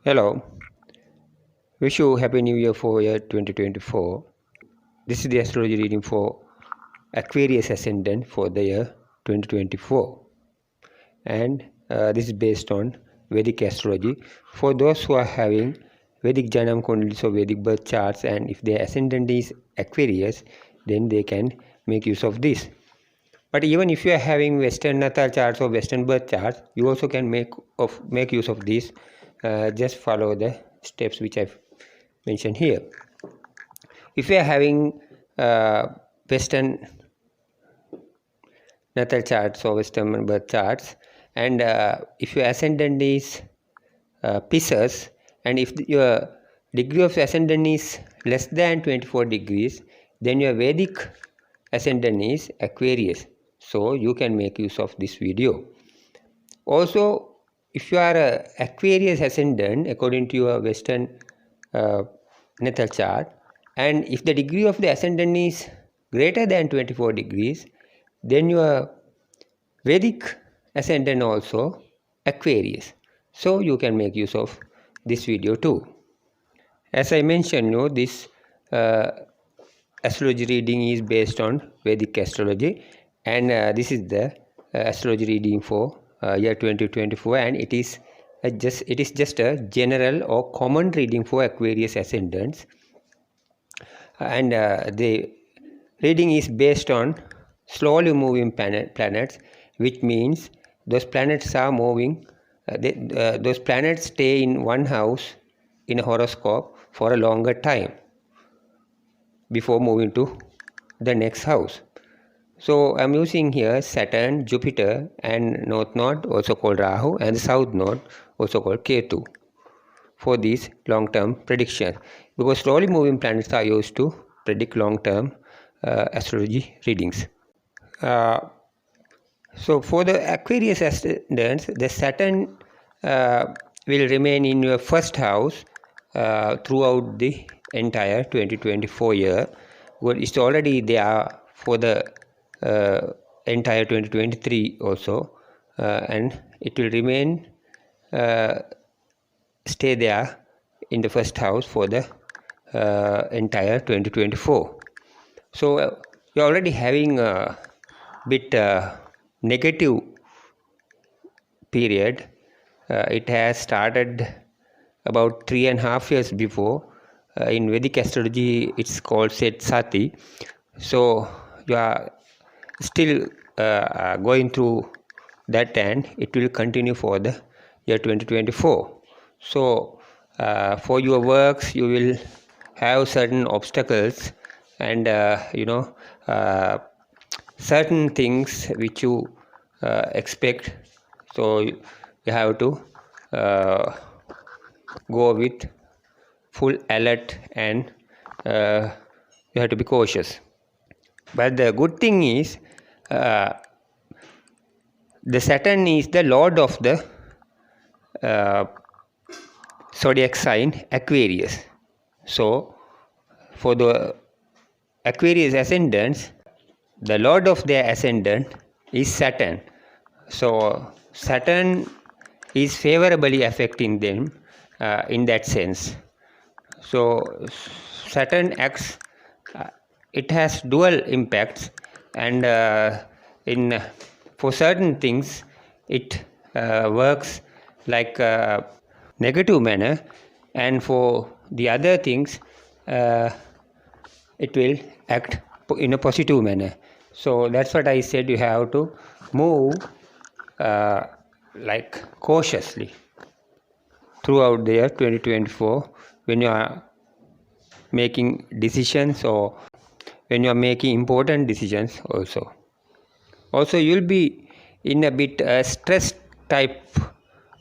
Hello, wish you Happy New Year for year 2024. This is the astrology reading for Aquarius ascendant for the year 2024, and this is based on Vedic astrology. For those who are having Vedic Janam Kundalis or Vedic birth charts, and if their ascendant is Aquarius, then they can make use of this. But even if you are having Western natal charts or Western birth charts, you also can make use of this. Just follow the steps which I've mentioned here. If you are having Western natal charts or Western birth charts, and if your ascendant is Pisces, and if your degree of ascendant is less than 24 degrees, then your Vedic ascendant is Aquarius. So you can make use of this video. Also, if you are a Aquarius ascendant according to your Western natal chart, and if the degree of the ascendant is greater than 24 degrees, then your Vedic ascendant also Aquarius. So you can make use of this video too. As I mentioned, this astrology reading is based on Vedic astrology, and this is the astrology reading for year 2024, and it is just a general or common reading for Aquarius ascendants, and the reading is based on slowly moving planets, which means those planets are moving. Those planets stay in one house in a horoscope for a longer time before moving to the next house. So I'm using here Saturn, Jupiter, and North Node, also called Rahu, and the South Node, also called Ketu, for these long-term predictions, because slowly moving planets are used to predict long-term astrology readings. So for the Aquarius ascendants, the Saturn will remain in your first house throughout the entire 2024 year. Well, it's already there for the entire 2023 also, and it will remain stay there in the first house for the entire 2024. So you're already having a bit negative period. It has started about 3.5 years before. In Vedic astrology, it's called Sati. So you are still going through that, and it will continue for the year 2024. So for your works, you will have certain obstacles, and certain things which you expect. So you have to go with full alert, and you have to be cautious. But the good thing is, the Saturn is the lord of the zodiac sign Aquarius. So for the Aquarius ascendants, the lord of their ascendant is Saturn. So Saturn is favorably affecting them in that sense. So Saturn acts, it has dual impacts, and for certain things it works like a negative manner, and for the other things it will act in a positive manner. So that's what I said, you have to move like cautiously throughout the year 2024 when you are making decisions, or when you are making important decisions also. Also, you'll be in a bit stressed type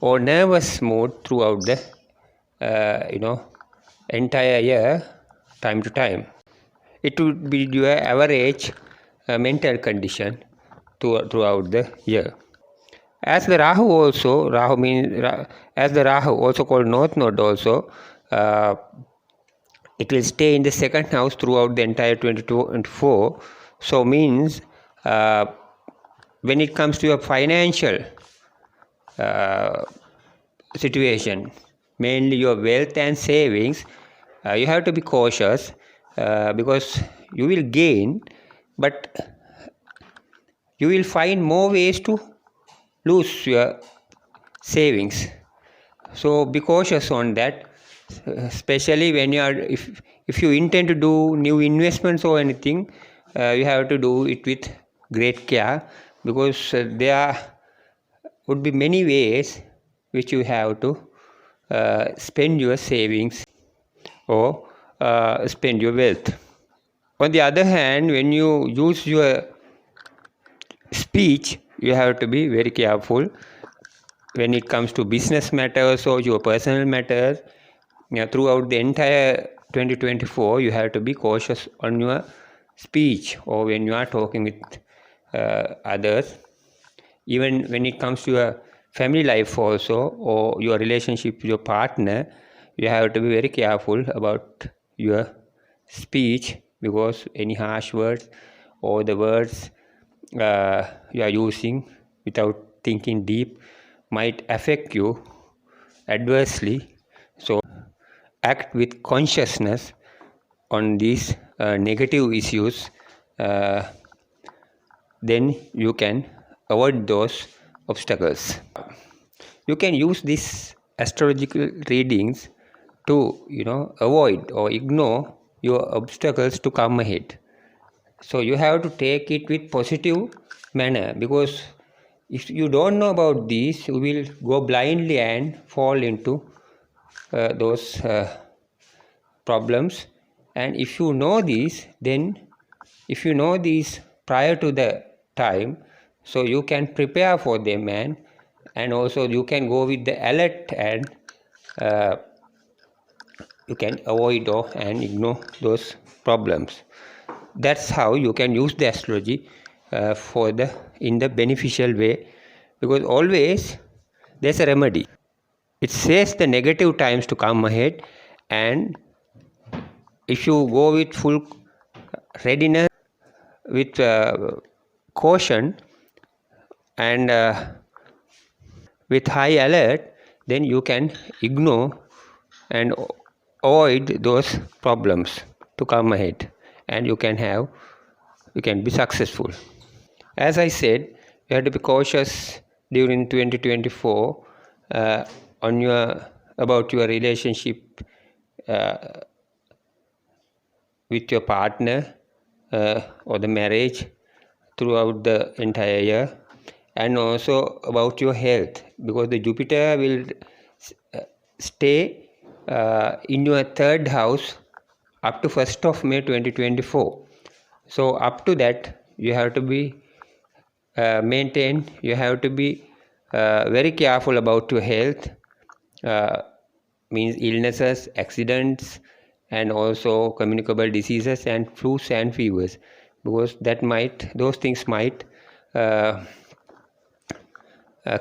or nervous mode throughout the entire year, time to time. It would be your average mental condition throughout the year. As the Rahu also, as the Rahu also called North Node also, it will stay in the second house throughout the entire 2024. So means when it comes to your financial situation, mainly your wealth and savings, you have to be cautious because you will gain, but you will find more ways to lose your savings. So be cautious on that, especially when you are, if you intend to do new investments or anything, you have to do it with great care, because there would be many ways which you have to spend your savings or spend your wealth. On the other hand, when you use your speech, you have to be very careful when it comes to business matters or your personal matters. Throughout the entire 2024, you have to be cautious on your speech or when you are talking with others. Even when it comes to your family life also, or your relationship with your partner, you have to be very careful about your speech, because any harsh words or the words you are using without thinking deep might affect you adversely. So act with consciousness on these negative issues, uh, then you can avoid those obstacles. You can use these astrological readings to avoid or ignore your obstacles to come ahead. So you have to take it with positive manner, because if you don't know about these, you will go blindly and fall into those problems. And if you know these, then if you know these prior to the time, so you can prepare for them, and also you can go with the alert, and uh, you can avoid and ignore those problems. That's how you can use the astrology in the beneficial way, because always there's a remedy. It says the negative times to come ahead, and if you go with full readiness, with caution, and with high alert, then you can ignore and avoid those problems to come ahead, and you can be successful. As I said, you have to be cautious during 2024 on your about your relationship uh, with your partner or the marriage throughout the entire year, and also about your health, because the Jupiter will stay in your third house up to 1st of May 2024. So up to that, you have to be you have to be very careful about your health, uh, means illnesses, accidents, and also communicable diseases and flus and fevers, because those things might uh,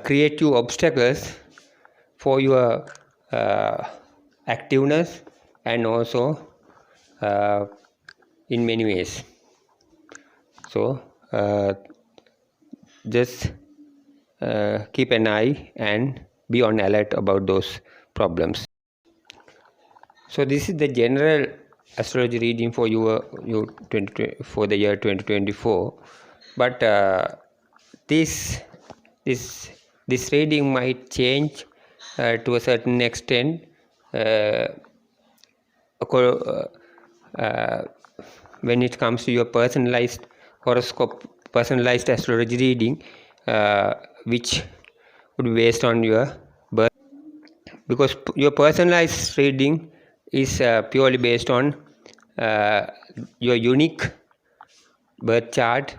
create you obstacles for your activeness, and also uh, in many ways. So just keep an eye and be on alert about those problems. So this is the general astrology reading for for the year 2024. But this this this reading might change to a certain extent uh, when it comes to your personalized horoscope, personalized astrology reading, which would be based on your birth, because your personalized reading is purely based on uh, your unique birth chart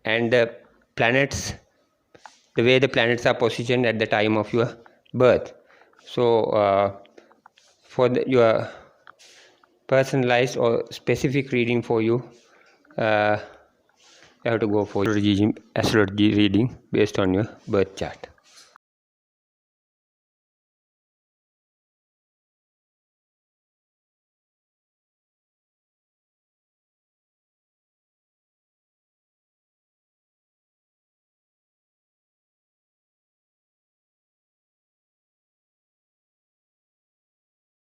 and the planets, the way the planets are positioned at the time of your birth. So for your personalized or specific reading for you, you have to go for astrology reading based on your birth chart.